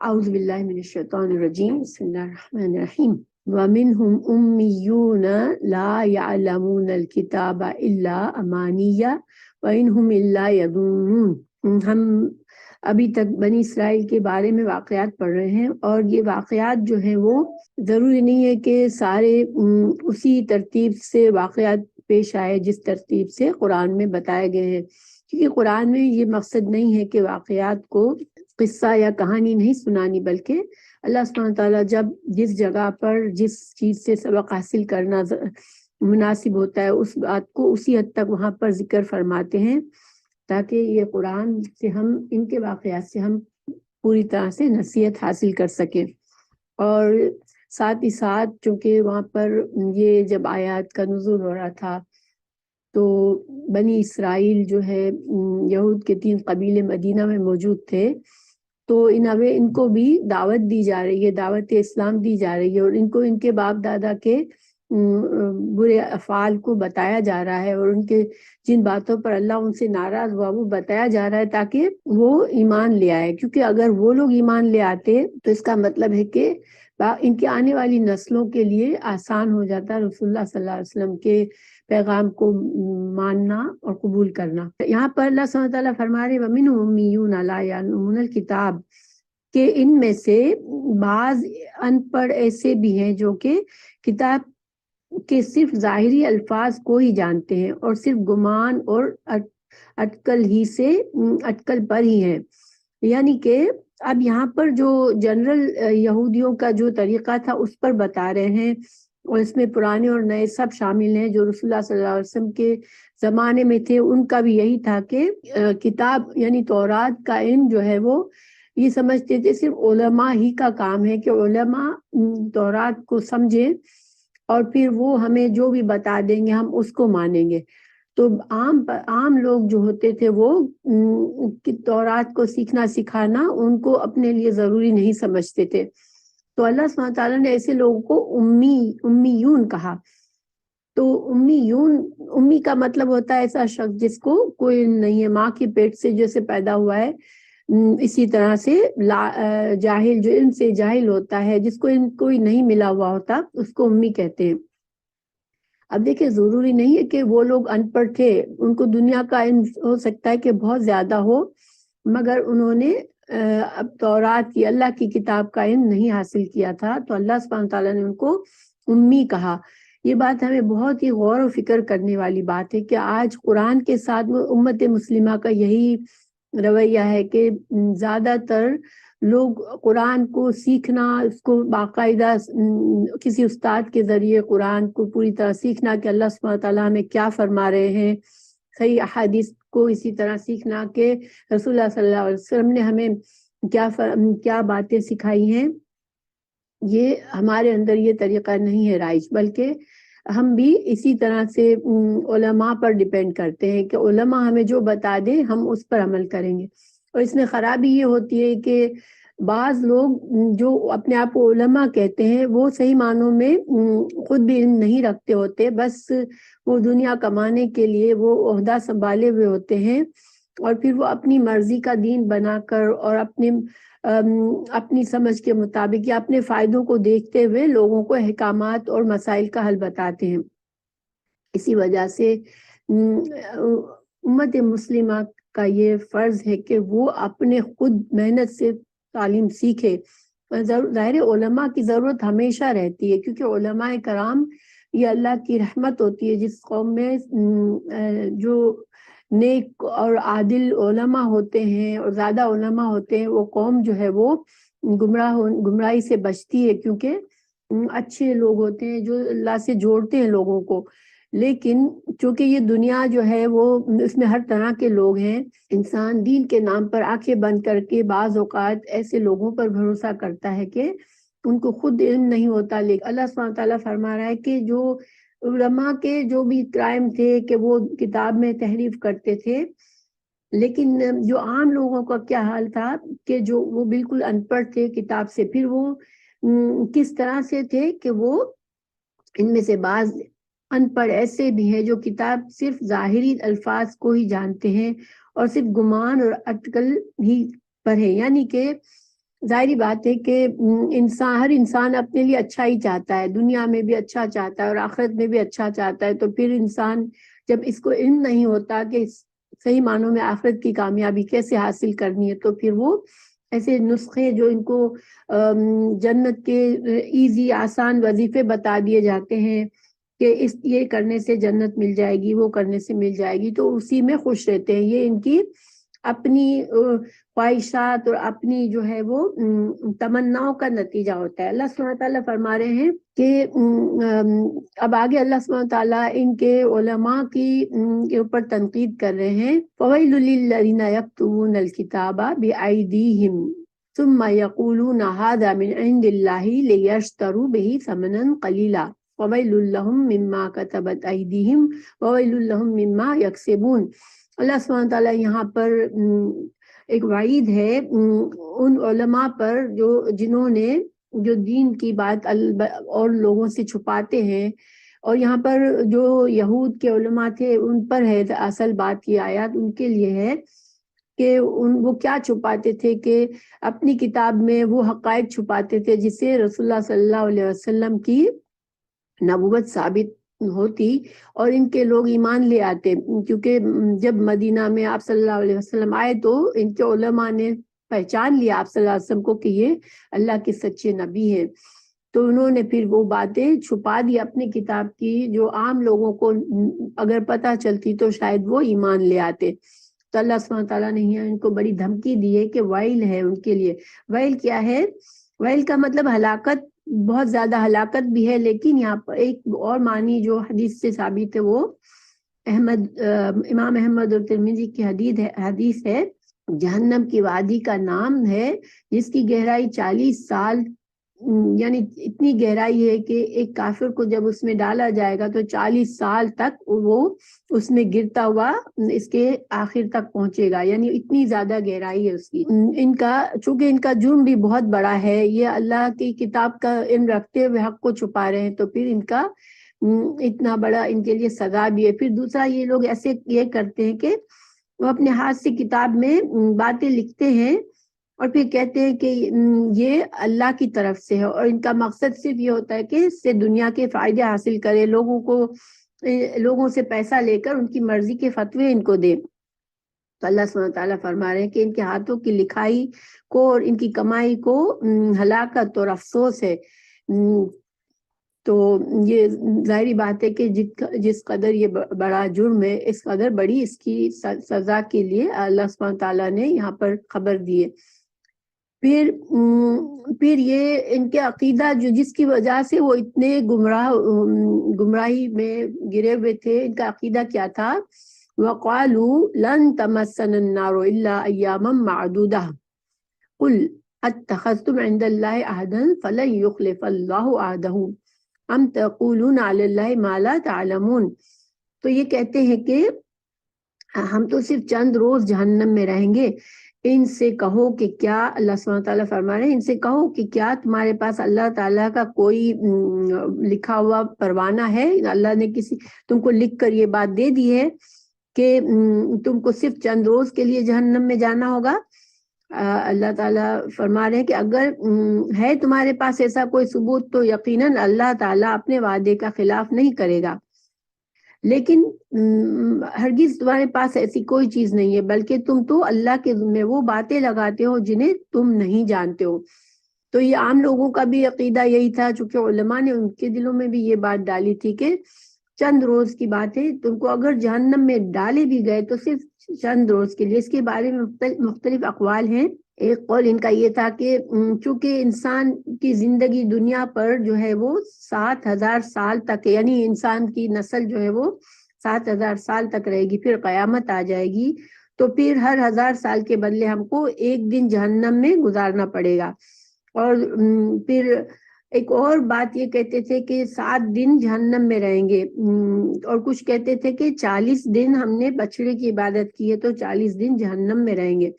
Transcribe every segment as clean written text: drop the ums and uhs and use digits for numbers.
اعوذ باللہ من الشیطان الرجیم بسم اللہ الرحمن الرحیم وَمِنْهُمْ أُمِّيُّونَ لَا يَعْلَمُونَ الْكِتَابَ إِلَّا أَمَانِيَّ وَإِنْهُمْ إِلَّا يَظُنُّونَ۔ ہم ابھی تک بنی اسرائیل کے بارے میں واقعات پڑھ رہے ہیں، اور یہ واقعات جو ہیں وہ ضروری نہیں ہے کہ سارے اسی ترتیب سے واقعات پیش آئے جس ترتیب سے قرآن میں بتائے گئے ہیں، کیونکہ قرآن میں یہ مقصد نہیں ہے کہ واقعات کو قصہ یا کہانی نہیں سنانی، بلکہ اللہ سبحانہ تعالیٰ جب جس جگہ پر جس چیز سے سبق حاصل کرنا مناسب ہوتا ہے اس بات کو اسی حد تک وہاں پر ذکر فرماتے ہیں، تاکہ یہ قرآن سے ہم ان کے واقعات سے ہم پوری طرح سے نصیحت حاصل کر سکیں۔ اور ساتھ ہی ساتھ چونکہ وہاں پر یہ جب آیات کا نزول ہو رہا تھا تو بنی اسرائیل جو ہے یہود کے 3 قبیلے مدینہ میں موجود تھے، تو ان کو بھی دعوت دی جا رہی ہے، دعوت اسلام دی جا رہی ہے، اور ان کو ان کے باپ دادا کے برے افعال کو بتایا جا رہا ہے، اور ان کے جن باتوں پر اللہ ان سے ناراض ہوا وہ بتایا جا رہا ہے تاکہ وہ ایمان لے آئے، کیونکہ اگر وہ لوگ ایمان لے آتے تو اس کا مطلب ہے کہ ان کی آنے والی نسلوں کے لیے آسان ہو جاتا رسول اللہ صلی اللہ علیہ وسلم کے پیغام کو ماننا اور قبول کرنا۔ یہاں پر اللہ سبحانہ وتعالیٰ فرما رہے وَمِنْهُمْ أُمِّيُّونَ لَا يَعْلَمُونَ الْكِتَابَ، کہ ان میں سے بعض ان پڑھ ایسے بھی ہیں جو کہ کتاب کے صرف ظاہری الفاظ کو ہی جانتے ہیں اور صرف گمان اور اٹکل پر ہی ہیں۔ یعنی کہ اب یہاں پر جو جنرل یہودیوں کا جو طریقہ تھا اس پر بتا رہے ہیں، اور اس میں پرانے اور نئے سب شامل ہیں جو رسول اللہ صلی اللہ علیہ وسلم کے زمانے میں تھے، ان کا بھی یہی تھا کہ کتاب یعنی تورات کا علم جو ہے وہ یہ سمجھتے تھے صرف علماء ہی کا کام ہے کہ علماء تورات کو سمجھیں اور پھر وہ ہمیں جو بھی بتا دیں گے ہم اس کو مانیں گے۔ تو عام لوگ جو ہوتے تھے وہ تورات کو سیکھنا سکھانا ان کو اپنے لیے ضروری نہیں سمجھتے تھے، تو اللہ سبحانہ تعالیٰ نے ایسے لوگوں کو امیون کہا۔ تو امی کا مطلب ہوتا ہے ایسا شخص جس کو کوئی نہیں ہے، ماں کے پیٹ سے جیسے پیدا ہوا ہے اسی طرح سے جاہل، جو علم سے جاہل ہوتا ہے، جس کو علم کوئی نہیں ملا ہوا ہوتا اس کو امی کہتے ہیں۔ اب دیکھیں ضروری نہیں ہے کہ وہ لوگ ان پڑھ تھے، ان کو دنیا کا علم ہو سکتا ہے کہ بہت زیادہ ہو، مگر انہوں نے اب تورات کی اللہ کی کتاب کا علم نہیں حاصل کیا تھا، تو اللہ سبحانہ تعالیٰ نے ان کو امی کہا۔ یہ بات ہمیں بہت ہی غور و فکر کرنے والی بات ہے کہ آج قرآن کے ساتھ امت مسلمہ کا یہی رویہ ہے کہ زیادہ تر لوگ قرآن کو سیکھنا، اس کو باقاعدہ کسی استاد کے ذریعے قرآن کو پوری طرح سیکھنا کہ اللہ سبحانہ تعالیٰ ہمیں کیا فرما رہے ہیں، صحیح احادیث کو اسی طرح سیکھنا کہ رسول اللہ صلی اللہ علیہ وسلم نے ہمیں کیا باتیں سکھائی ہیں، یہ ہمارے اندر یہ طریقہ نہیں ہے رائج، بلکہ ہم بھی اسی طرح سے علماء پر ڈیپینڈ کرتے ہیں کہ علماء ہمیں جو بتا دیں ہم اس پر عمل کریں گے۔ اور اس میں خرابی یہ ہوتی ہے کہ بعض لوگ جو اپنے آپ کو علماء کہتے ہیں وہ صحیح معنوں میں خود بھی علم نہیں رکھتے ہوتے، بس وہ دنیا کمانے کے لیے وہ عہدہ سنبھالے ہوئے ہوتے ہیں، اور پھر وہ اپنی مرضی کا دین بنا کر اور اپنی سمجھ کے مطابق یا اپنے فائدوں کو دیکھتے ہوئے لوگوں کو احکامات اور مسائل کا حل بتاتے ہیں۔ اسی وجہ سے امت مسلمہ کا یہ فرض ہے کہ وہ اپنے خود محنت سے تعلیم سیکھے۔ ظاہر علماء کی ضرورت ہمیشہ رہتی ہے، کیونکہ علماء کرام یہ اللہ کی رحمت ہوتی ہے۔ جس قوم میں جو نیک اور عادل علماء ہوتے ہیں اور زیادہ علماء ہوتے ہیں، وہ قوم جو ہے وہ گمراہی سے بچتی ہے، کیونکہ اچھے لوگ ہوتے ہیں جو اللہ سے جوڑتے ہیں لوگوں کو۔ لیکن چونکہ یہ دنیا جو ہے وہ اس میں ہر طرح کے لوگ ہیں، انسان دین کے نام پر آنکھیں بند کر کے بعض اوقات ایسے لوگوں پر بھروسہ کرتا ہے کہ ان کو خود علم نہیں ہوتا۔ لیکن اللہ سبحانہ تعالیٰ فرما رہا ہے کہ جو علماء کے جو بھی کرائم تھے کہ وہ کتاب میں تحریف کرتے تھے، لیکن جو عام لوگوں کا کیا حال تھا کہ جو وہ بالکل ان پڑھ تھے کتاب سے، پھر وہ کس طرح سے تھے کہ وہ ان میں سے بعض ان پڑھ ایسے بھی ہیں جو کتاب صرف ظاہری الفاظ کو ہی جانتے ہیں اور صرف گمان اور اٹکل ہی پر ہے، یعنی کہ ظاہری بات ہے کہ ہر انسان اپنے لیے اچھا ہی چاہتا ہے، دنیا میں بھی اچھا چاہتا ہے اور آخرت میں بھی اچھا چاہتا ہے. تو پھر انسان جب اس کو علم نہیں ہوتا کہ صحیح معنوں میں آخرت کی کامیابی کیسے حاصل کرنی ہے، تو پھر وہ ایسے نسخے جو ان کو جنت کے ایزی آسان وظیفے بتا دیے جاتے ہیں کہ یہ کرنے سے جنت مل جائے گی، وہ کرنے سے مل جائے گی، تو اسی میں خوش رہتے ہیں. یہ ان کی اپنی خواہشات اور اپنی جو ہے وہ تمناؤں کا نتیجہ ہوتا ہے. اللہ سبحانہ تعالیٰ فرما رہے ہیں کہ اب آگے اللہ سبحانہ تعالیٰ ان کے علماء کے اوپر تنقید کر رہے ہیں. فَوَيْلٌ لِّلَّذِينَ يَكْتُبُونَ الْكِتَابَ بِأَيْدِيهِمْ ثُمَّ يَقُولُونَ هَٰذَا مِنْ عِندِ اللَّهِ لِيَشْتَرُوا بِهِ ثَمَنًا قَلِيلًا وَوَيْلٌ لَّهُم مِّمَّا كَتَبَتْ أَيْدِيهِمْ وَوَيْلٌ لَّهُم مِّمَّا يَكْسِبُونَ. اللہ سبحانہ تعالیٰ یہاں پر ایک وعید ہے ان علماء پر جنہوں نے جو دین کی بات اور لوگوں سے چھپاتے ہیں. اور یہاں پر جو یہود کے علماء تھے ان پر ہے اصل بات کی آیات ان کے لیے ہے کہ وہ کیا چھپاتے تھے کہ اپنی کتاب میں وہ حقائق چھپاتے تھے جس سے رسول اللہ صلی اللہ علیہ وسلم کی نبوت ثابت ہوتی اور ان کے لوگ ایمان لے آتے. کیونکہ جب مدینہ میں آپ صلی اللہ علیہ وسلم آئے تو ان کے علماء نے پہچان لیا آپ صلی اللہ علیہ وسلم کو کہ یہ اللہ کے سچے نبی ہیں. تو انہوں نے پھر وہ باتیں چھپا دی اپنی کتاب کی جو عام لوگوں کو اگر پتہ چلتی تو شاید وہ ایمان لے آتے. تو اللہ سبحانہ تعالیٰ نے ان کو بڑی دھمکی دی ہے کہ ویل ہے ان کے لیے. ویل کیا ہے؟ ویل کا مطلب ہلاکت، بہت زیادہ ہلاکت بھی ہے، لیکن یہاں پر ایک اور معنی جو حدیث سے ثابت ہے وہ امام احمد اور ترمذی کی حدیث ہے. جہنم کی وادی کا نام ہے جس کی گہرائی 40 سال، یعنی اتنی گہرائی ہے کہ ایک کافر کو جب اس میں ڈالا جائے گا تو 40 سال تک وہ اس میں گرتا ہوا اس کے آخر تک پہنچے گا، یعنی اتنی زیادہ گہرائی ہے اس کی. چونکہ ان کا جرم بھی بہت بڑا ہے، یہ اللہ کی کتاب کا علم رکھتے ہوئے حق کو چھپا رہے ہیں، تو پھر ان کا اتنا بڑا ان کے لیے سزا بھی ہے. پھر دوسرا یہ لوگ ایسے یہ کرتے ہیں کہ وہ اپنے ہاتھ سے کتاب میں باتیں لکھتے ہیں اور پھر کہتے ہیں کہ یہ اللہ کی طرف سے ہے، اور ان کا مقصد صرف یہ ہوتا ہے کہ اس سے دنیا کے فائدے حاصل کرے، لوگوں سے پیسہ لے کر ان کی مرضی کے فتوے ان کو دے. تو اللہ سبحانہ تعالیٰ فرما رہے ہیں کہ ان کے ہاتھوں کی لکھائی کو اور ان کی کمائی کو ہلاکت اور افسوس ہے. تو یہ ظاہری بات ہے کہ جس قدر یہ بڑا جرم ہے اس قدر بڑی اس کی سزا کے لیے اللہ سبحانہ تعالیٰ نے یہاں پر خبر دی ہے. پھر یہ ان کے عقیدہ جس کی وجہ سے وہ اتنے گمراہی میں گرے ہوئے تھے، ان کا عقیدہ کیا تھا؟ وَقَالُوا لَن تَمَسَّنَا النَّارُ إِلَّا أَيَّامًا مَّعْدُودَةً قُلْ أَتَّخَذْتُمْ عِندَ اللَّهِ عَهْدًا فَلَن يُخْلِفَ اللَّهُ عَهْدَهُ أَمْ تَقُولُونَ عَلَى اللَّهِ مَا لَا تَعْلَمُونَ. تو یہ کہتے ہیں کہ ہم تو صرف چند روز جہنم میں رہیں گے. ان سے کہو کہ کیا، اللہ سبحانہ تعالیٰ فرما رہے ہیں، ان سے کہو کہ کیا تمہارے پاس اللہ تعالیٰ کا کوئی لکھا ہوا پروانہ ہے؟ اللہ نے تم کو لکھ کر یہ بات دے دی ہے کہ تم کو صرف چند روز کے لیے جہنم میں جانا ہوگا؟ اللہ تعالیٰ فرما رہے ہیں کہ اگر ہے تمہارے پاس ایسا کوئی ثبوت تو یقیناً اللہ تعالیٰ اپنے وعدے کا خلاف نہیں کرے گا، لیکن ہرگز تمہارے پاس ایسی کوئی چیز نہیں ہے، بلکہ تم تو اللہ کے ذمہ وہ باتیں لگاتے ہو جنہیں تم نہیں جانتے ہو. تو یہ عام لوگوں کا بھی عقیدہ یہی تھا، چونکہ علماء نے ان کے دلوں میں بھی یہ بات ڈالی تھی کہ چند روز کی بات ہے، تم کو اگر جہنم میں ڈالے بھی گئے تو صرف چند روز کے لیے. اس کے بارے میں مختلف اقوال ہیں. ایک قول ان کا یہ تھا کہ چونکہ انسان کی زندگی دنیا پر جو ہے وہ 7,000 سال تک، یعنی انسان کی نسل جو ہے وہ 7,000 سال تک رہے گی، پھر قیامت آ جائے گی، تو پھر ہر 1,000 سال کے بدلے ہم کو ایک دن جہنم میں گزارنا پڑے گا. اور پھر ایک اور بات یہ کہتے تھے کہ 7 دن جہنم میں رہیں گے، اور کچھ کہتے تھے کہ 40 دن ہم نے بچڑے کی عبادت کی ہے تو 40 دن جہنم میں رہیں گے.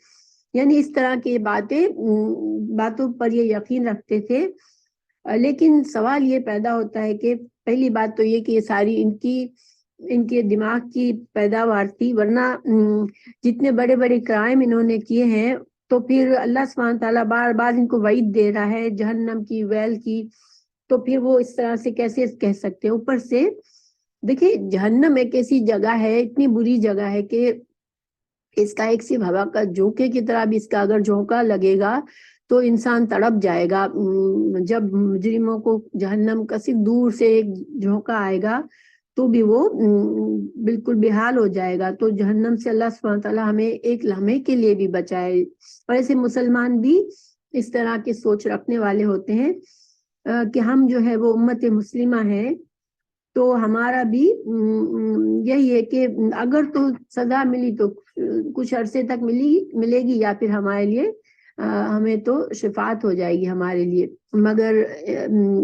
یعنی اس طرح کی باتوں پر یہ یقین رکھتے تھے. لیکن سوال یہ پیدا ہوتا ہے کہ پہلی بات تو یہ کہ یہ ساری ان کے دماغ کی پیداوار تھی، ورنہ جتنے بڑے بڑے کرائم انہوں نے کیے ہیں تو پھر اللہ سبحانہ تعالیٰ بار بار ان کو وعید دے رہا ہے جہنم کی، ویل کی، تو پھر وہ اس طرح سے کیسے کہہ سکتے ہیں؟ اوپر سے دیکھیں جہنم ایک ایسی جگہ ہے، اتنی بری جگہ ہے کہ اس کا ایک صرف ہوا کا جھونکے کی طرح بھی اس کا اگر جھونکا لگے گا تو انسان تڑپ جائے گا۔ جب مجرموں کو جہنم کا صرف دور سے ایک جھونکا آئے گا تو بھی وہ بالکل بے حال ہو جائے گا۔ تو جہنم سے اللہ سبحانہ تعالیٰ ہمیں ایک لمحے کے لیے بھی بچائے۔ اور ایسے مسلمان بھی اس طرح کی سوچ رکھنے والے ہوتے ہیں کہ ہم جو ہے وہ امت مسلمہ ہیں، تو ہمارا بھی یہی ہے کہ اگر تو سزا ملی تو کچھ عرصے تک ملے گی، یا پھر ہمارے لیے ہمیں تو شفاعت ہو جائے گی ہمارے لیے۔ مگر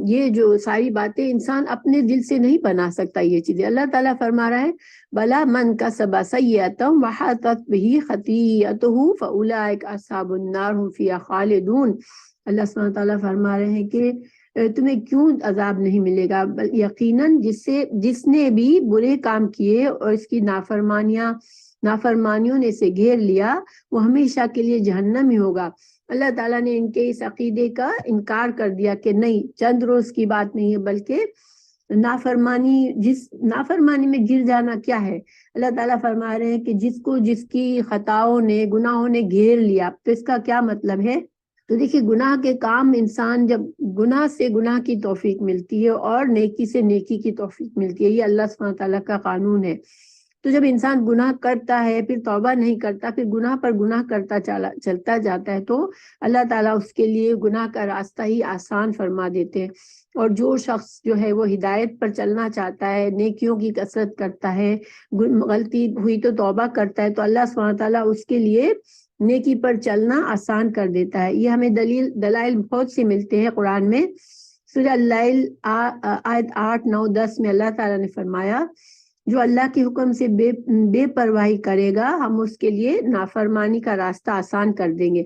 یہ جو ساری باتیں انسان اپنے دل سے نہیں بنا سکتا یہ چیزیں۔ اللہ تعالیٰ فرما رہا ہے بلا من کسب سیئۃ وحاطت بہ خطیئتہ فاولئک اصحاب النار هم فیہا خالدون۔ اللہ سبحانہ تعالیٰ فرما رہے ہیں کہ تمہیں کیوں عذاب نہیں ملے گا، یقیناً جس نے بھی برے کام کیے اور اس کی نافرمانیوں نے اسے گھیر لیا وہ ہمیشہ کے لیے جہنم ہی ہوگا۔ اللہ تعالیٰ نے ان کے اس عقیدے کا انکار کر دیا کہ نہیں، چند روز کی بات نہیں ہے، بلکہ نافرمانی میں گر جانا کیا ہے۔ اللہ تعالیٰ فرما رہے ہیں کہ جس کی خطاؤں نے، گناہوں نے گھیر لیا، تو اس کا کیا مطلب ہے؟ تو دیکھیے گناہ کے کام، انسان جب گناہ سے گناہ کی توفیق ملتی ہے اور نیکی سے نیکی کی توفیق ملتی ہے، یہ اللہ سبحانہ تعالیٰ کا قانون ہے۔ تو جب انسان گناہ کرتا ہے پھر توبہ نہیں کرتا، پھر گناہ پر گناہ کرتا چلتا جاتا ہے، تو اللہ تعالیٰ اس کے لیے گناہ کا راستہ ہی آسان فرما دیتے ہیں۔ اور جو شخص جو ہے وہ ہدایت پر چلنا چاہتا ہے، نیکیوں کی کثرت کرتا ہے، غلطی ہوئی تو توبہ کرتا ہے، تو اللہ سبحانہ تعالیٰ اس کے لیے نیکی پر چلنا آسان کر دیتا ہے۔ یہ ہمیں دلائل بہت سے ملتے ہیں قرآن میں۔ سورہ اللیل آیت 8، 9، 10 میں اللہ تعالیٰ نے فرمایا جو اللہ کے حکم سے بے پرواہی کرے گا ہم اس کے لیے نافرمانی کا راستہ آسان کر دیں گے۔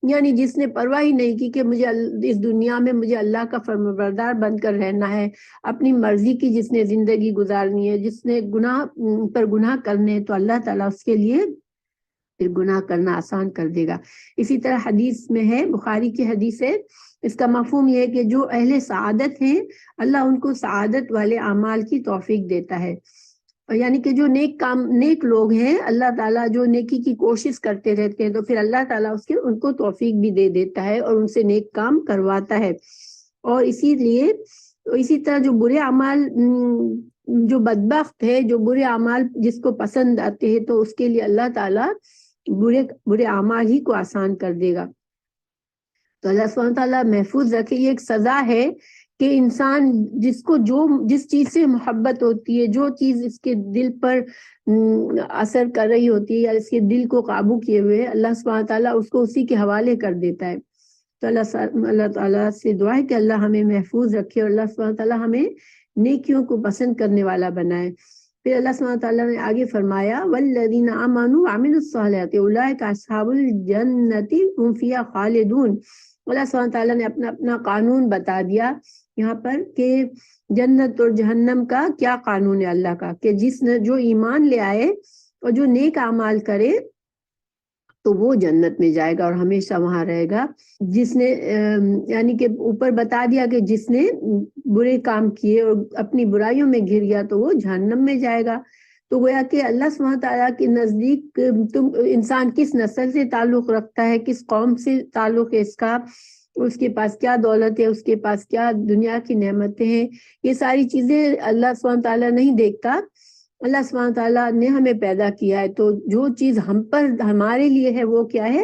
یعنی جس نے پرواہی نہیں کی کہ مجھے اس دنیا میں مجھے اللہ کا فرمانبردار بن کر رہنا ہے، اپنی مرضی کی جس نے زندگی گزارنی ہے، جس نے گناہ پر گناہ کرنے، تو اللہ تعالیٰ اس کے لیے پھر گناہ کرنا آسان کر دے گا۔ اسی طرح حدیث میں ہے، بخاری کی حدیث ہے، اس کا مفہوم یہ ہے کہ جو اہل سعادت ہیں اللہ ان کو سعادت والے اعمال کی توفیق دیتا ہے۔ یعنی کہ جو نیک لوگ ہیں، اللہ تعالیٰ جو نیکی کی کوشش کرتے رہتے ہیں، تو پھر اللہ تعالیٰ ان کو توفیق بھی دے دیتا ہے اور ان سے نیک کام کرواتا ہے۔ اور اسی طرح جو برے اعمال، جو بدبخت ہے، جو برے اعمال جس کو پسند آتے ہیں، تو اس کے لیے اللہ تعالیٰ برے اعمال ہی کو آسان کر دے گا۔ تو اللہ سبحانہ تعالیٰ محفوظ رکھے۔ یہ ایک سزا ہے کہ انسان جس چیز سے محبت ہوتی ہے، جو چیز اس کے دل پر اثر کر رہی ہوتی ہے یا اس کے دل کو قابو کیے ہوئے، اللہ سبحانہ تعالیٰ اس کو اسی کے حوالے کر دیتا ہے۔ تو اللہ تعالیٰ سے دعا ہے کہ اللہ ہمیں محفوظ رکھے اور اللہ سبحانہ تعالیٰ ہمیں نیکیوں کو پسند کرنے والا بنائے۔ پھر اللہ سبحانہ تعالیٰ نے آگے فرمایا والذین آمنوا وعملوا الصالحات اولئک اصحاب الجنۃ هم فیہا خالدون۔ اللہ سبحانہ تعالیٰ نے اپنا قانون بتا دیا یہاں پر کہ جنت اور جہنم کا کیا قانون ہے اللہ کا، کہ جو ایمان لے آئے اور جو نیک اعمال کرے تو وہ جنت میں جائے گا اور ہمیشہ وہاں رہے گا۔ جس نے یعنی کہ اوپر بتا دیا کہ جس نے برے کام کیے اور اپنی برائیوں میں گر گیا تو وہ جہنم میں جائے گا۔ تو گویا کہ اللہ سبحانہ تعالیٰ کے نزدیک انسان کس نسل سے تعلق رکھتا ہے، کس قوم سے تعلق ہے اس کا، اس کے پاس کیا دولت ہے، اس کے پاس کیا دنیا کی نعمتیں ہیں، یہ ساری چیزیں اللہ سبحانہ تعالیٰ نہیں دیکھتا۔ اللہ سبحانہ تعالیٰ نے ہمیں پیدا کیا ہے، تو جو چیز ہمارے لیے ہے وہ کیا ہے،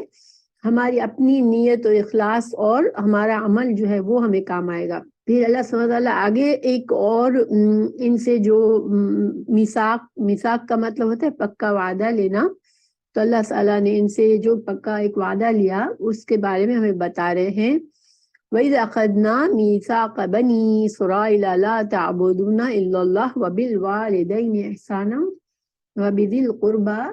ہماری اپنی نیت و اخلاص اور ہمارا عمل جو ہے وہ ہمیں کام آئے گا۔ پھر اللہ سبحانہ تعالیٰ آگے ایک اور ان سے جو میثاق کا مطلب ہوتا ہے پکا وعدہ لینا، تو اللہ تعالیٰ نے ان سے جو پکا ایک وعدہ لیا اس کے بارے میں ہمیں بتا رہے ہیں وَإِذْ أَخَذْنَا مِيثَاقَ بَنِي إِسْرَائِيلَ لَا تَعْبُدُونَ إِلَّا اللَّهَ وَبِالْوَالِدَيْنِ إِحْسَانًا وَبِذِي الْقُرْبَى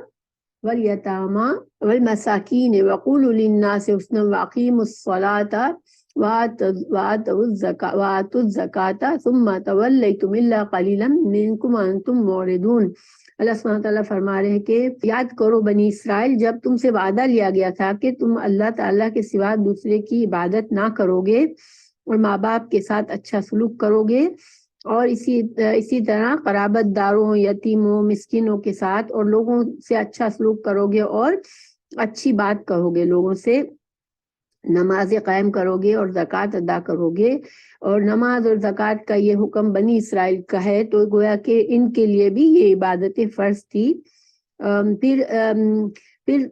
وَالْيَتَامَى وَالْمَسَاكِينِ وَقُولُوا لِلنَّاسِ حُسْنًا وَأَقِيمُوا الصَّلَاةَ وَآتُوا الزَّكَاةَ ثُمَّ تَوَلَّيْتُمْ إِلَّا قَلِيلًا مِنْكُمْ وَأَنْتُمْ مُعْرِضُونَ۔ اللہ سبحانہ تعالیٰ فرما رہے ہیں کہ یاد کرو بنی اسرائیل جب تم سے وعدہ لیا گیا تھا کہ تم اللہ تعالیٰ کے سوا دوسرے کی عبادت نہ کرو گے اور ماں باپ کے ساتھ اچھا سلوک کرو گے اور اسی طرح قرابت داروں یتیموں مسکینوں کے ساتھ اور لوگوں سے اچھا سلوک کرو گے اور اچھی بات کرو گے لوگوں سے نماز قائم کرو گے اور زکوٰۃ ادا کرو گے اور نماز اور زکوٰۃ کا یہ حکم بنی اسرائیل کا ہے تو گویا کہ ان کے لیے بھی یہ عبادتیں فرض تھی پھر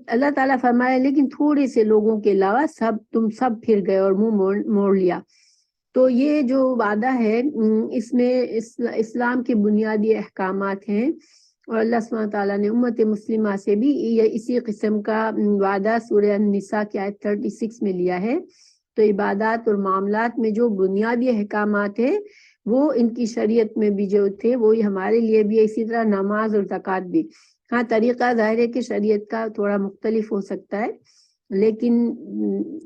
اللہ تعالیٰ فرمایا لیکن تھوڑے سے لوگوں کے علاوہ تم سب پھر گئے اور منہ موڑ لیا. تو یہ جو وعدہ ہے اس میں اسلام کے بنیادی احکامات ہیں اور اللہ سبحانہ تعالیٰ نے امت مسلمہ سے بھی اسی قسم کا وعدہ سورہ النساء کی آیت 36 میں لیا ہے. تو عبادات اور معاملات میں جو بنیادی احکامات ہیں وہ ان کی شریعت میں بھی جو تھے وہی ہمارے لیے بھی ہے، اسی طرح نماز اور زکوٰۃ بھی. ہاں طریقہ ظاہر ہے کہ شریعت کا تھوڑا مختلف ہو سکتا ہے لیکن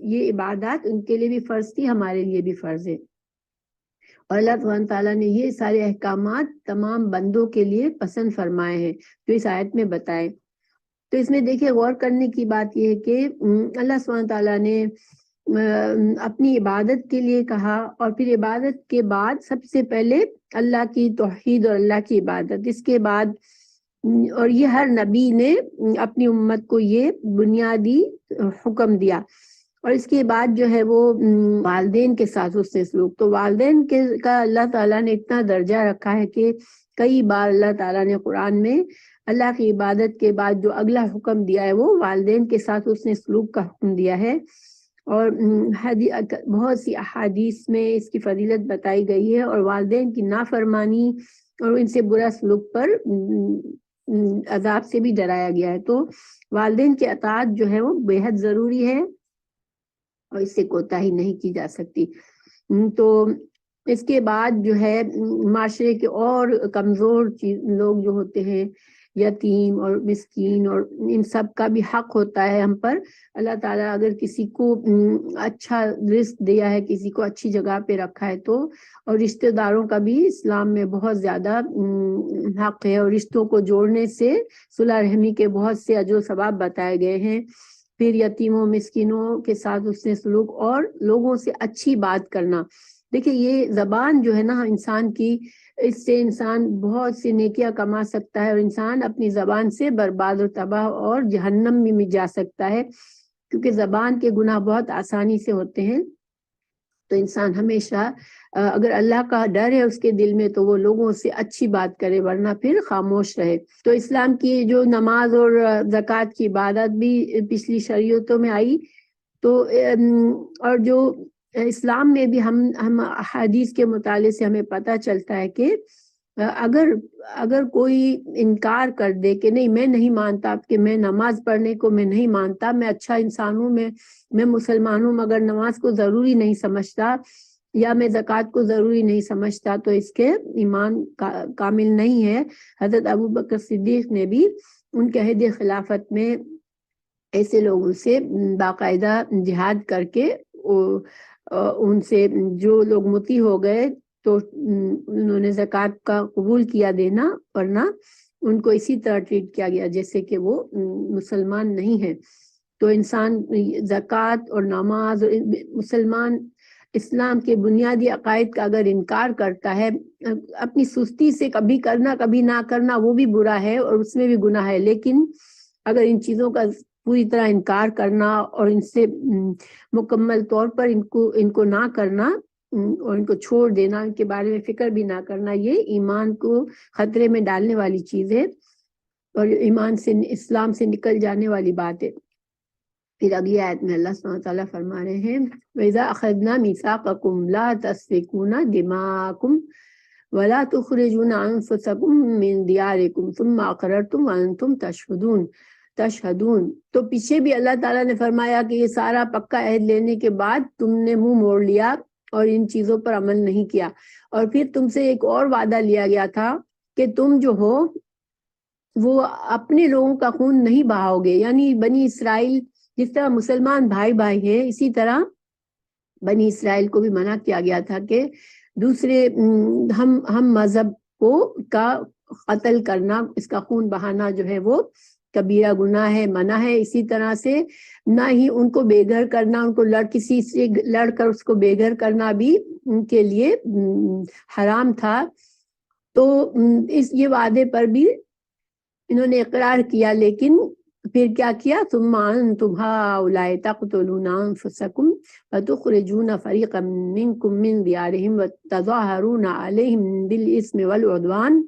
یہ عبادات ان کے لیے بھی فرض تھی، ہمارے لیے بھی فرض ہے. اور اللہ سبحانہ تعالیٰ نے یہ سارے احکامات تمام بندوں کے لیے پسند فرمائے ہیں جو اس آیت میں بتائے. تو اس میں دیکھیں غور کرنے کی بات یہ ہے کہ اللہ سبحانہ تعالیٰ نے اپنی عبادت کے لیے کہا اور پھر عبادت کے بعد سب سے پہلے اللہ کی توحید اور اللہ کی عبادت، اس کے بعد اور یہ ہر نبی نے اپنی امت کو یہ بنیادی حکم دیا. اور اس کے بعد جو ہے وہ والدین کے ساتھ اس نے سلوک، تو والدین کا اللہ تعالیٰ نے اتنا درجہ رکھا ہے کہ کئی بار اللہ تعالیٰ نے قرآن میں اللہ کی عبادت کے بعد جو اگلا حکم دیا ہے وہ والدین کے ساتھ اس نے سلوک کا حکم دیا ہے. اور بہت سی احادیث میں اس کی فضیلت بتائی گئی ہے اور والدین کی نافرمانی اور ان سے برا سلوک پر عذاب سے بھی ڈرایا گیا ہے. تو والدین کی اطاعت جو ہے وہ بے حد ضروری ہے اور اس سے کوتاہی نہیں کی جا سکتی. تو اس کے بعد جو ہے معاشرے کے اور کمزور لوگ جو ہوتے ہیں یتیم اور مسکین اور ان سب کا بھی حق ہوتا ہے ہم پر. اللہ تعالیٰ اگر کسی کو اچھا رزق دیا ہے، کسی کو اچھی جگہ پہ رکھا ہے تو اور رشتہ داروں کا بھی اسلام میں بہت زیادہ حق ہے اور رشتوں کو جوڑنے سے صلح رحمی کے بہت سے اجر و ثواب بتائے گئے ہیں. پھر یتیموں مسکینوں کے ساتھ اس نے سلوک اور لوگوں سے اچھی بات کرنا. دیکھیں یہ زبان جو ہے نا انسان کی، اس سے انسان بہت سی نیکیاں کما سکتا ہے اور انسان اپنی زبان سے برباد و تباہ اور جہنم میں جا سکتا ہے کیونکہ زبان کے گناہ بہت آسانی سے ہوتے ہیں. تو انسان ہمیشہ اگر اللہ کا ڈر ہے اس کے دل میں تو وہ لوگوں سے اچھی بات کرے ورنہ پھر خاموش رہے. تو اسلام کی جو نماز اور زکوٰۃ کی عبادت بھی پچھلی شریعتوں میں آئی تو اور جو اسلام میں بھی ہم حدیث کے مطالعے سے ہمیں پتہ چلتا ہے کہ اگر کوئی انکار کر دے کہ نہیں میں نہیں مانتا کہ میں نماز پڑھنے کو میں نہیں مانتا، میں اچھا انسان ہوں، میں مسلمان ہوں مگر نماز کو ضروری نہیں سمجھتا یا میں زکوٰۃ کو ضروری نہیں سمجھتا، تو اس کے ایمان کامل نہیں ہے. حضرت ابوبکر صدیق نے بھی ان کے عہد خلافت میں ایسے لوگوں سے باقاعدہ جہاد کر کے ان سے جو لوگ مطیع ہو گئے تو انہوں نے زکوٰۃ کا قبول کیا دینا، ورنہ ان کو اسی طرح ٹریٹ کیا گیا جیسے کہ وہ مسلمان نہیں ہے. تو انسان زکوٰۃ اور نماز اور مسلمان اسلام کے بنیادی عقائد کا اگر انکار کرتا ہے، اپنی سستی سے کبھی کرنا کبھی نہ کرنا وہ بھی برا ہے اور اس میں بھی گناہ ہے، لیکن اگر ان چیزوں کا پوری طرح انکار کرنا اور ان سے مکمل طور پر ان کو نہ کرنا اور ان کو چھوڑ دینا، ان کے بارے میں فکر بھی نہ کرنا، یہ ایمان کو خطرے میں ڈالنے والی چیز ہے اور ایمان سے اسلام سے نکل جانے والی بات ہے. پھر اگلی آیت میں اللہ سبحانہ وتعالیٰ فرما رہے ہیں وَإِذَا أَخَذْنَا مِيثَاقَكُمْ لَا تَسْفِكُونَ دِمَاءَكُمْ وَلَا تُخْرِجُونَ أَنفُسَكُمْ مِنْ دِيَارِكُمْ ثُمَّ أَقْرَرْتُمْ وَأَنْتُمْ تشہدون. تو پیچھے بھی اللہ تعالیٰ نے فرمایا کہ یہ سارا پکا عہد لینے کے بعد تم نے منہ موڑ لیا اور ان چیزوں پر عمل نہیں کیا. اور پھر تم سے ایک اور وعدہ لیا گیا تھا کہ تم جو ہو وہ اپنے لوگوں کا خون نہیں بہاؤ گے. یعنی بنی اسرائیل جس طرح مسلمان بھائی بھائی ہیں اسی طرح بنی اسرائیل کو بھی منع کیا گیا تھا کہ دوسرے ہم مذہب کا قتل کرنا، اس کا خون بہانا جو ہے وہ کبیرہ گناہ ہے، منع ہے۔ اسی طرح سے نہ ہی ان کو بے گھر کرنا، ان کو کسی سے لڑ کر اس کو بے گھر کرنا بھی ان کے لیے حرام تھا۔ تو یہ وعدے پر بھی انہوں نے اقرار کیا، لیکن پھر کیا کیا؟ ثم انتم هؤلاء تقتلون انفسکم وتخرجون فریقا منکم من دیارہم وتظاہرون علیہم بالاسم والعدوان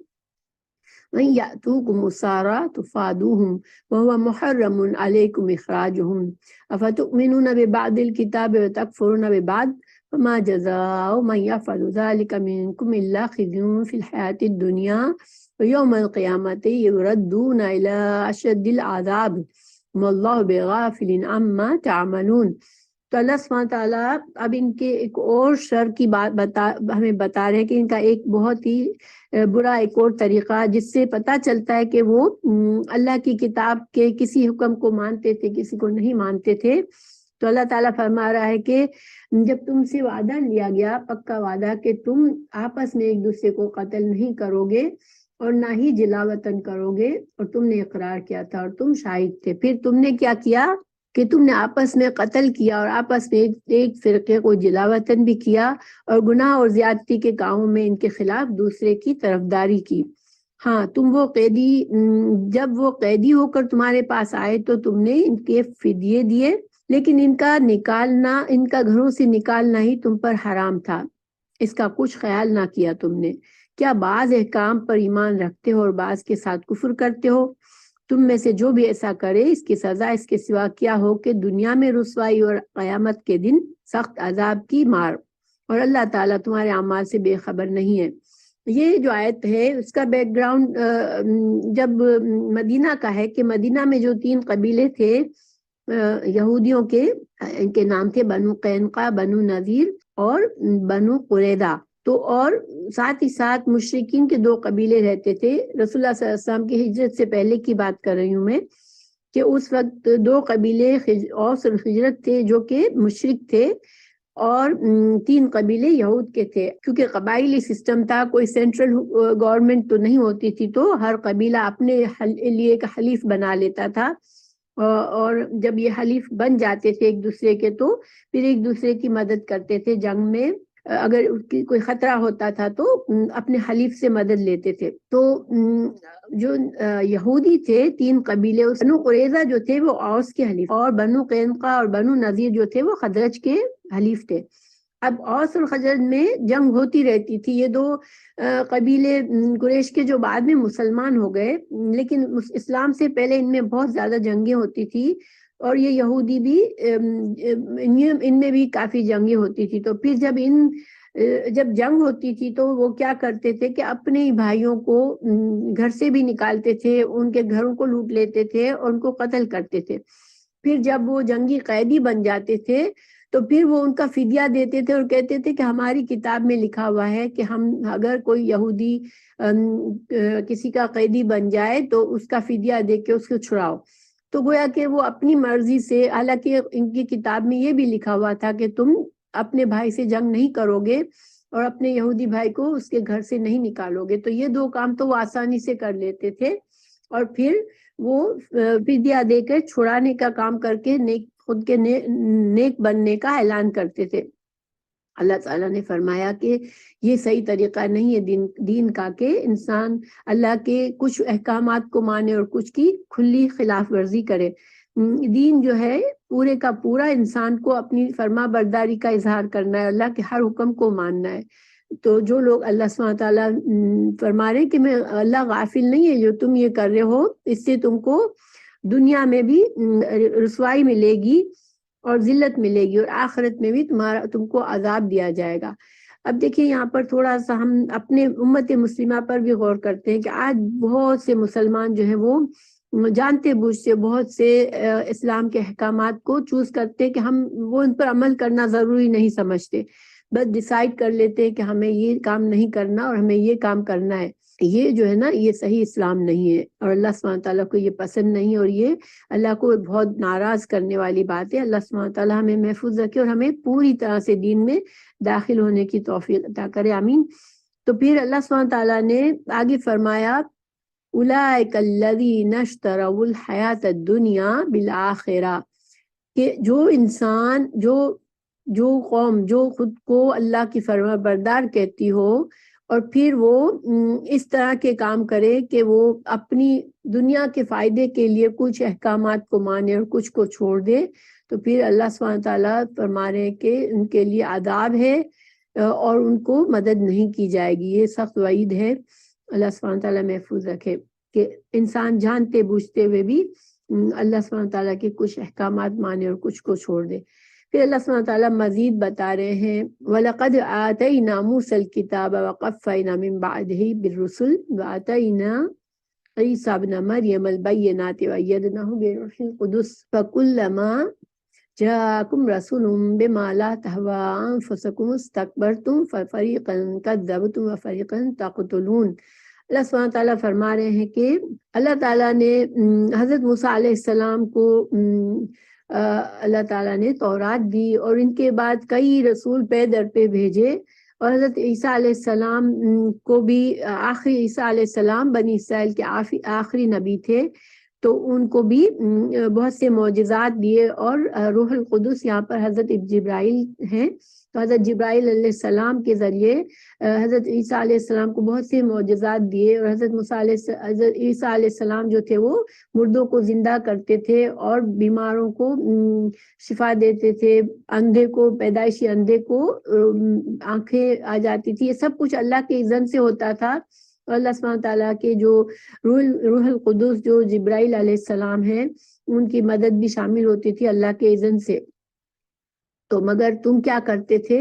وَإِن يَأْتُوكُمْ أُسَارَىٰ تُفَادُوهُمْ وَهُوَ مُحَرَّمٌ عَلَيْكُمْ إِخْرَاجُهُمْ أَفَتُؤْمِنُونَ بِبَعْضِ الْكِتَابِ وَتَكْفُرُونَ بِبَعْضٍ فَمَا جَزَاءُ مَن يَفْعَلُ ذَٰلِكَ مِنكُمْ إِلَّا خِزْيٌ فِي الْحَيَاةِ الدُّنْيَا وَيَوْمَ الْقِيَامَةِ يُرَدُّونَ إِلَىٰ أَشَدِّ الْعَذَابِ وَمَا اللَّهُ بِغَافِلٍ عَمَّا تَعْمَلُونَ۔ تو اللہ سبحانہ تعالیٰ اب ان کے ایک اور شر کی بات ہمیں بتا رہے ہیں کہ ان کا ایک بہت ہی برا ایک اور طریقہ، جس سے پتہ چلتا ہے کہ وہ اللہ کی کتاب کے کسی حکم کو مانتے تھے، کسی کو نہیں مانتے تھے۔ تو اللہ تعالیٰ فرما رہا ہے کہ جب تم سے وعدہ لیا گیا، پکا وعدہ، کہ تم آپس میں ایک دوسرے کو قتل نہیں کرو گے اور نہ ہی جلا وطن کرو گے، اور تم نے اقرار کیا تھا اور تم شاہد تھے، پھر تم نے کیا کیا کہ تم نے آپس میں قتل کیا اور آپس میں ایک فرقے کو جلا وطن بھی کیا، اور گناہ اور زیادتی کے کاموں میں ان کے خلاف دوسرے کی طرفداری کی۔ ہاں، تم وہ قیدی، جب وہ قیدی ہو کر تمہارے پاس آئے تو تم نے ان کے فدیے دیے، لیکن ان کا نکالنا، ان کا گھروں سے نکالنا ہی تم پر حرام تھا، اس کا کچھ خیال نہ کیا تم نے۔ کیا بعض احکام پر ایمان رکھتے ہو اور بعض کے ساتھ کفر کرتے ہو؟ تم میں سے جو بھی ایسا کرے اس کی سزا اس کے سوا کیا ہو کہ دنیا میں رسوائی اور قیامت کے دن سخت عذاب کی مار، اور اللہ تعالیٰ تمہارے اعمال سے بے خبر نہیں ہے۔ یہ جو آیت ہے اس کا بیک گراؤنڈ جب مدینہ کا ہے، کہ مدینہ میں جو 3 قبیلے تھے یہودیوں کے، ان کے نام تھے بنو قینقاع، بنو نذیر اور بنو قریظہ۔ تو اور ساتھ ہی ساتھ مشرکین کے 2 قبیلے رہتے تھے۔ رسول اللہ صلی اللہ علیہ وسلم کی ہجرت سے پہلے کی بات کر رہی ہوں میں، کہ اس وقت 2 قبیلے اوس اور خزرج تھے جو کہ مشرک تھے، اور 3 قبیلے یہود کے تھے۔ کیونکہ قبائلی سسٹم تھا، کوئی سینٹرل گورنمنٹ تو نہیں ہوتی تھی، تو ہر قبیلہ اپنے لیے ایک حلیف بنا لیتا تھا، اور جب یہ حلیف بن جاتے تھے ایک دوسرے کے تو پھر ایک دوسرے کی مدد کرتے تھے جنگ میں، اگر کوئی خطرہ ہوتا تھا تو اپنے حلیف سے مدد لیتے تھے۔ تو جو یہودی تھے 3 قبیلے، بنو قریظہ جو تھے وہ اوس کے حلیف، اور بنو قینقاع اور بنو نذیر جو تھے وہ خزرج کے حلیف تھے۔ اب اوس اور خزرج میں جنگ ہوتی رہتی تھی، یہ 2 قبیلے قریش کے جو بعد میں مسلمان ہو گئے، لیکن اسلام سے پہلے ان میں بہت زیادہ جنگیں ہوتی تھی، اور یہ یہودی بھی ان میں بھی کافی جنگیں ہوتی تھی۔ تو پھر جب جنگ ہوتی تھی تو وہ کیا کرتے تھے کہ اپنے ہی بھائیوں کو گھر سے بھی نکالتے تھے، ان کے گھروں کو لوٹ لیتے تھے اور ان کو قتل کرتے تھے۔ پھر جب وہ جنگی قیدی بن جاتے تھے تو پھر وہ ان کا فدیہ دیتے تھے اور کہتے تھے کہ ہماری کتاب میں لکھا ہوا ہے کہ ہم اگر کوئی یہودی کسی کا قیدی بن جائے تو اس کا فدیہ دے کے اس کو چھڑاؤ۔ تو گویا کہ وہ اپنی مرضی سے، حالانکہ ان کی کتاب میں یہ بھی لکھا ہوا تھا کہ تم اپنے بھائی سے جنگ نہیں کرو گے اور اپنے یہودی بھائی کو اس کے گھر سے نہیں نکالو گے، تو یہ 2 کام تو وہ آسانی سے کر لیتے تھے، اور پھر وہ فدیہ دے کر چھڑانے کا کام کر کے خود کے نیک بننے کا اعلان کرتے تھے۔ اللہ تعالیٰ نے فرمایا کہ یہ صحیح طریقہ نہیں ہے دین کا، کہ انسان اللہ کے کچھ احکامات کو مانے اور کچھ کی کھلی خلاف ورزی کرے۔ دین جو ہے پورے کا پورا انسان کو اپنی فرما برداری کا اظہار کرنا ہے، اللہ کے ہر حکم کو ماننا ہے۔ تو جو لوگ اللہ سبحانہ تعالیٰ فرما رہے کہ میں اللہ غافل نہیں ہے، جو تم یہ کر رہے ہو اس سے تم کو دنیا میں بھی رسوائی ملے گی اور ذلت ملے گی، اور آخرت میں بھی تم کو عذاب دیا جائے گا۔ اب دیکھیں یہاں پر تھوڑا سا ہم اپنے امت مسلمہ پر بھی غور کرتے ہیں کہ آج بہت سے مسلمان جو ہیں وہ جانتے بوجھ سے بہت سے اسلام کے احکامات کو چوز کرتے کہ ہم وہ ان پر عمل کرنا ضروری نہیں سمجھتے، بس ڈیسائیڈ کر لیتے ہیں کہ ہمیں یہ کام نہیں کرنا اور ہمیں یہ کام کرنا ہے۔ یہ جو ہے نا، یہ صحیح اسلام نہیں ہے، اور اللہ سبحانہ تعالیٰ کو یہ پسند نہیں، اور یہ اللہ کو بہت ناراض کرنے والی بات ہے۔ اللہ سبحانہ تعالیٰ ہمیں محفوظ رکھے اور ہمیں پوری طرح سے دین میں داخل ہونے کی توفیق عطا کرے، آمین۔ تو پھر اللہ سبحانہ تعالیٰ نے آگے فرمایا اولئک الذین اشتروا الحیات الدنیا بالآخرہ، کہ جو انسان جو قوم جو خود کو اللہ کی فرما بردار کہتی ہو اور پھر وہ اس طرح کے کام کرے کہ وہ اپنی دنیا کے فائدے کے لیے کچھ احکامات کو مانے اور کچھ کو چھوڑ دے، تو پھر اللہ سبحانہ تعالیٰ فرما رہے ہیں کہ ان کے لیے عذاب ہے اور ان کو مدد نہیں کی جائے گی۔ یہ سخت وعید ہے، اللہ سبحانہ تعالیٰ محفوظ رکھے کہ انسان جانتے بوجھتے ہوئے بھی اللہ سبحانہ تعالیٰ کے کچھ احکامات مانے اور کچھ کو چھوڑ دے۔ پھر اللہ سبحانہ تعالیٰ مزید بتا رہے ہیں وَلَقَدْ آتَيْنَا مُوسَى الْكِتَابَ وَقَفَّيْنَا مِن بَعْدِهِ بِالرُّسُلِ وَآتَيْنَا عِيسَى ابْنَ مَرْيَمَ الْبَيِّنَاتِ وَأَيَّدْنَاهُ بِرُوحِ الْقُدُسِ فَكُلَّمَا جَاءَكُمْ رَسُولٌ بِمَا لَا تَهْوَىٰ أَنفُسُكُمُ اسْتَكْبَرْتُمْ فَفَرِيقًا كَذَّبْتُمْ وَفَرِيقًا تَقْتُلُونَ۔ اللہ سبحانہ تعالیٰ فرما رہے ہیں کہ اللہ تعالیٰ نے حضرت موسیٰ علیہ السلام کو اللہ تعالیٰ نے تورات دی اور ان کے بعد کئی رسول پے در پہ بھیجے، اور حضرت عیسیٰ علیہ السلام کو بھی آخری عیسیٰ علیہ السلام بنی اسرائیل کے آخری نبی تھے، تو ان کو بھی بہت سے معجزات دیے، اور روح القدس یہاں پر حضرت جبرائیل ہیں، تو حضرت جبرائیل علیہ السلام کے ذریعے حضرت عیسیٰ علیہ السلام کو بہت سے معجزات دیے، اور حضرت عیسیٰ علیہ السلام جو تھے وہ مردوں کو زندہ کرتے تھے اور بیماروں کو شفا دیتے تھے، اندھے کو پیدائشی اندھے کو آنکھیں آ جاتی تھی، یہ سب کچھ اللہ کے اذن سے ہوتا تھا۔ اور اللہ سبحانہ تعالیٰ کے جو روح القدس جو جبرائیل علیہ السلام ہیں ان کی مدد بھی شامل ہوتی تھی اللہ کے اذن سے۔ تو مگر تم کیا کرتے تھے،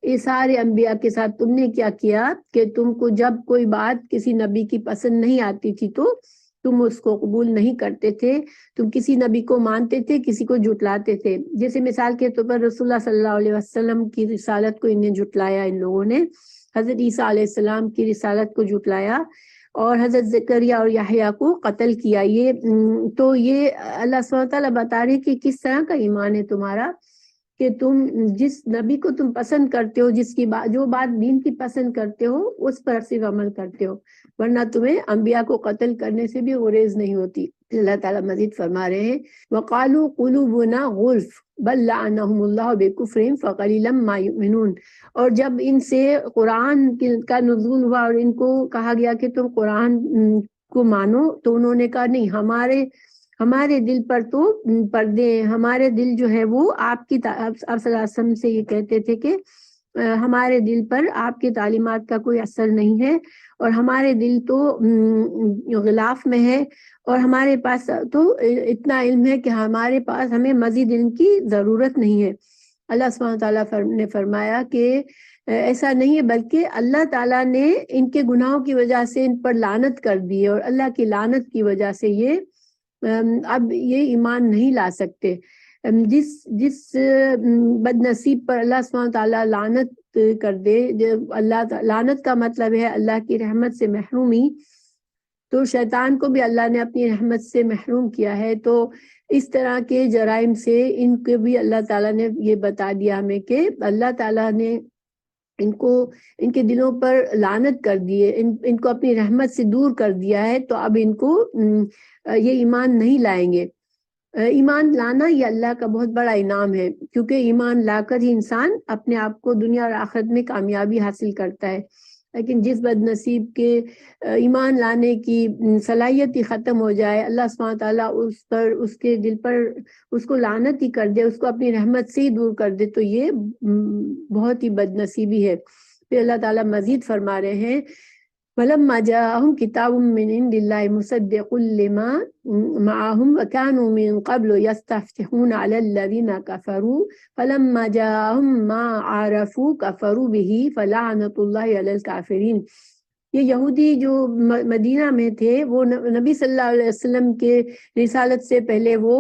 یہ سارے انبیاء کے ساتھ تم نے کیا کیا کہ تم کو جب کوئی بات کسی نبی کی پسند نہیں آتی تھی تو تم اس کو قبول نہیں کرتے تھے، تم کسی نبی کو مانتے تھے، کسی کو جھٹلاتے تھے۔ جیسے مثال کے طور پر رسول اللہ صلی اللہ علیہ وسلم کی رسالت کو انہیں جھٹلایا، ان لوگوں نے حضرت عیسیٰ علیہ السلام کی رسالت کو جھٹلایا، اور حضرت زکریا اور یحییٰ کو قتل کیا۔ یہ تو یہ اللہ سبحانہ تعالیٰ بتا رہے کہ کس طرح کا ایمان ہے تمہارا، کہ تم جس نبی کو تم پسند کرتے ہو، جس کی جو بات دین کی پسند کرتے ہو اس پر صرف عمل کرتے ہو، ورنہ تمہیں انبیاء کو قتل کرنے سے بھی گریز نہیں ہوتی۔ اللہ تعالیٰ مزید فرما رہے ہیں وَقَالُوا قُلُوبُنَا غُلْفٌ بَل لَّعَنَهُمُ اللَّهُ بِكُفْرِهِمْ فَقَلِيلًا مَّا يُؤْمِنُونَ۔ اور جب ان سے قرآن کا نزول ہوا اور ان کو کہا گیا کہ تم قرآن کو مانو، تو انہوں نے کہا نہیں، ہمارے دل پر تو پردے ہیں، ہمارے دل جو ہے وہ آپ کی آپ صلی اللہ علیہ وسلم سے یہ کہتے تھے کہ ہمارے دل پر آپ کی تعلیمات کا کوئی اثر نہیں ہے، اور ہمارے دل تو غلاف میں ہے، اور ہمارے پاس تو اتنا علم ہے کہ ہمارے پاس ہمیں مزید علم کی ضرورت نہیں ہے۔ اللہ سبحانہ تعالیٰ نے فرمایا کہ ایسا نہیں ہے، بلکہ اللہ تعالیٰ نے ان کے گناہوں کی وجہ سے ان پر لعنت کر دی ہے، اور اللہ کی لعنت کی وجہ سے یہ اب یہ ایمان نہیں لا سکتے۔ جس بد نصیب پر اللہ سبحانہ تعالیٰ لعنت کر دے، لعنت کا مطلب ہے اللہ کی رحمت سے محرومی، تو شیطان کو بھی اللہ نے اپنی رحمت سے محروم کیا ہے، تو اس طرح کے جرائم سے ان کو بھی اللہ تعالیٰ نے یہ بتا دیا ہمیں کہ اللہ تعالیٰ نے ان کے دلوں پر لعنت کر دیے، ان کو اپنی رحمت سے دور کر دیا ہے، تو اب ان کو یہ ایمان نہیں لائیں گے۔ ایمان لانا یہ اللہ کا بہت بڑا انعام ہے، کیونکہ ایمان لا کر ہی انسان اپنے آپ کو دنیا اور آخرت میں کامیابی حاصل کرتا ہے، لیکن جس بد نصیب کے ایمان لانے کی صلاحیت ہی ختم ہو جائے، اللہ سبحانہ تعالیٰ اس کے دل پر اس کو لعنت ہی کر دے، اس کو اپنی رحمت سے ہی دور کر دے، تو یہ بہت ہی بد نصیبی ہے۔ پھر اللہ تعالیٰ مزید فرما رہے ہیں وَلَمَّا جَاءَهُمْ كِتَابٌ مِّنْ عِندِ اللَّهِ مُصَدِّقٌ لِّمَا مَعَهُمْ وَكَانُوا مِن قَبْلُ يَسْتَفْتِحُونَ عَلَى الَّذِينَ كَفَرُوا فَلَمَّا جَاءَهُم مَّا عَرَفُوا كَفَرُوا بِهِ فَلَعْنَةُ اللَّهِ عَلَى الْكَافِرِينَ۔ یہ یہودی جو مدینہ میں تھے، وہ نبی صلی اللہ علیہ وسلم کے رسالت سے پہلے وہ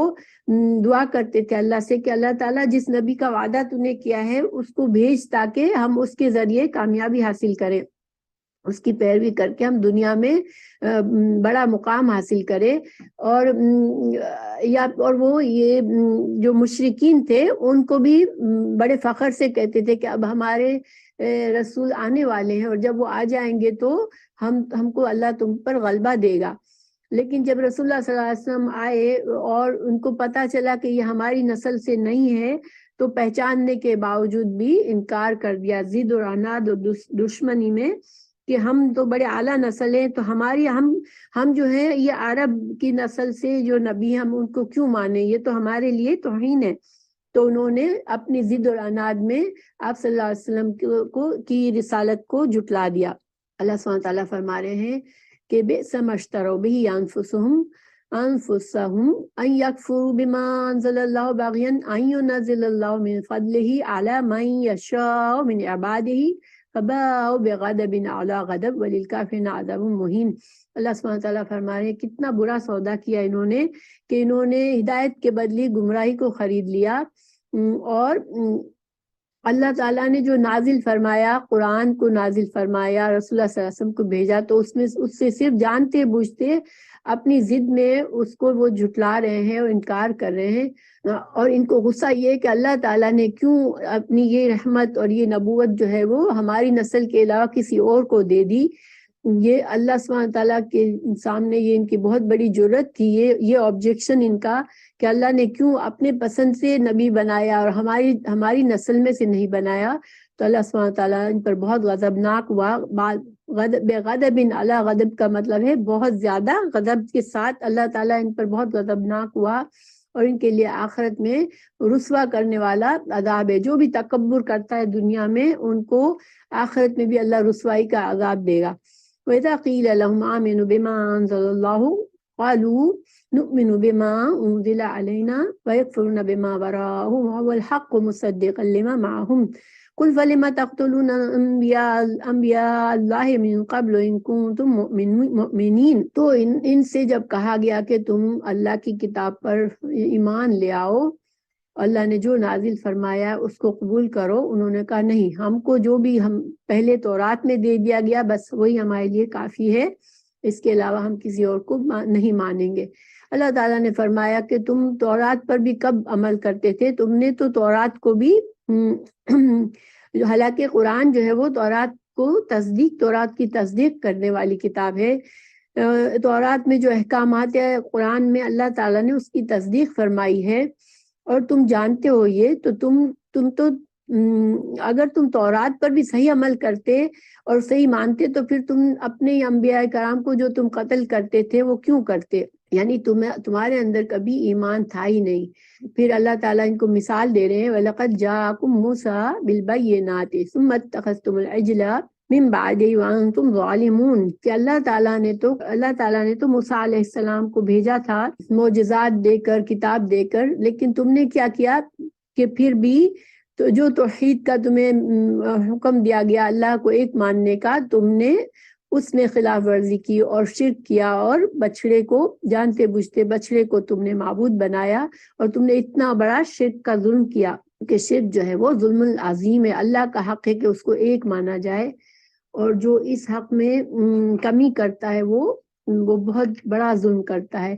دعا کرتے تھے اللہ سے کہ اللہ تعالیٰ جس نبی کا وعدہ تو نے کیا ہے اس کو بھیج تاکہ ہم اس کے ذریعے کامیابی حاصل کریں۔ اس کی پیروی کر کے ہم دنیا میں بڑا مقام حاصل کرے. اور وہ یہ جو مشرکین تھے ان کو بھی بڑے فخر سے کہتے تھے کہ اب ہمارے رسول آنے والے ہیں اور جب وہ آ جائیں گے تو ہم کو اللہ تم پر غلبہ دے گا. لیکن جب رسول اللہ صلی اللہ علیہ وسلم آئے اور ان کو پتا چلا کہ یہ ہماری نسل سے نہیں ہے تو پہچاننے کے باوجود بھی انکار کر دیا، ضد اور عناد اور دشمنی میں، کہ ہم تو بڑے اعلیٰ نسل ہیں، تو ہم جو ہے یہ عرب کی نسل سے جو نبی ہم ان کو کیوں مانیں، یہ تو ہمارے لیے توہین ہے. تو انہوں نے اپنی ضد اور عناد میں آپ صلی اللہ علیہ وسلم کی رسالت کو جھٹلا دیا. اللہ سبحانہ تعالیٰ فرما رہے ہیں کہ بئس ما اشتروا به انفسهم ان يكفروا بما انزل الله بغيا ان ينزل الله من فضله على من يشاء من عباده فباءوا بغضب على غضب وللكافرين عذاب مهين. اللہ سبحانہ تعالیٰ فرما رہے ہیں کتنا برا سودا کیا انہوں نے کہ انہوں نے ہدایت کے بدلے گمراہی کو خرید لیا. اور اللہ تعالیٰ نے جو نازل فرمایا، قرآن کو نازل فرمایا، رسول اللہ صلی اللہ علیہ وسلم کو بھیجا، تو اس سے صرف جانتے بوجھتے اپنی ضد میں اس کو وہ جھٹلا رہے ہیں اور انکار کر رہے ہیں. اور ان کو غصہ یہ ہے کہ اللہ تعالیٰ نے کیوں اپنی یہ رحمت اور یہ نبوت جو ہے وہ ہماری نسل کے علاوہ کسی اور کو دے دی. یہ اللہ سبحانہ تعالیٰ کے سامنے یہ ان کی بہت بڑی جرت تھی، یہ آبجیکشن ان کا کہ اللہ نے کیوں اپنے پسند سے نبی بنایا اور ہماری نسل میں سے نہیں بنایا. تو اللہ سبحانہ تعالیٰ ان پر بہت غضبناک ہوا. غضب علی غضب کا مطلب ہے بہت زیادہ غضب کے ساتھ اللہ تعالیٰ ان پر بہت غضبناک ہوا، اور ان کے لیے آخرت میں رسوا کرنے والا عذاب ہے. جو بھی تکبر کرتا ہے دنیا میں ان کو آخرت میں بھی اللہ رسوائی کا عذاب دے گا. وَإِذَا قِيلَ لَهُمْ آمِنُوا بِمَا أَنزَلَ اللَّهُ قَالُوا نُؤْمِنُ بِمَا أُنزِلَ عَلَيْنَا وَيَكْفُرُونَ بِمَا وَرَاءَهُ وَهُوَ الْحَقُّ مُصَدِّقًا لِمَا مَعَهُمْ قُلْ فَلِمَ تَقْتُلُونَ أَنْبِيَاءَ اللَّهِ مِنْ قَبْلُ إِن كُنتُم مُؤْمِنِينَ. تو ان سے جب کہا گیا کہ تم اللہ کی کتاب پر ایمان لے آؤ، اللہ نے جو نازل فرمایا اس کو قبول کرو، انہوں نے کہا نہیں، ہم کو جو بھی ہم پہلے تورات میں دے دیا گیا بس وہی ہمارے لیے کافی ہے، اس کے علاوہ ہم کسی اور کو نہیں مانیں گے. اللہ تعالیٰ نے فرمایا کہ تم تورات پر بھی کب عمل کرتے تھے؟ تم نے تو تورات کو بھی حالانکہ قرآن جو ہے وہ تورات کی تصدیق کرنے والی کتاب ہے. تورات میں جو احکامات ہے قرآن میں اللہ تعالیٰ نے اس کی تصدیق فرمائی ہے، اور تم جانتے ہو یہ. تو تم تو اگر تم تورات پر بھی صحیح عمل کرتے اور صحیح مانتے تو پھر تم اپنے انبیاء کرام کو جو تم قتل کرتے تھے وہ کیوں کرتے؟ یعنی تمہارے اندر کبھی ایمان تھا ہی نہیں. پھر اللہ تعالیٰ ان کو مثال دے رہے ہیں وَلَقَدْ جَاءَكُم مُوسَىٰ بِالْبَيِّنَاتِ ثُمَّ اتَّخَذْتُمُ الْعِجْلَ مِن بَعْدِهِ وَأَنْتُمْ ظَالِمُونَ. کہ اللہ تعالیٰ نے تو موسیٰ علیہ السلام کو بھیجا تھا معجزات دے کر، کتاب دے کر، لیکن تم نے کیا کیا کہ پھر بھی تو جو توحید کا تمہیں حکم دیا گیا اللہ کو ایک ماننے کا، تم نے اس میں خلاف ورزی کی اور شرک کیا، اور بچڑے کو جانتے بوجھتے بچڑے کو تم نے معبود بنایا، اور تم نے اتنا بڑا شرک کا ظلم کیا کہ شرک جو ہے وہ ظلم عظیم ہے. اللہ کا حق ہے کہ اس کو ایک مانا جائے، اور جو اس حق میں کمی کرتا ہے وہ بہت بڑا ظلم کرتا ہے.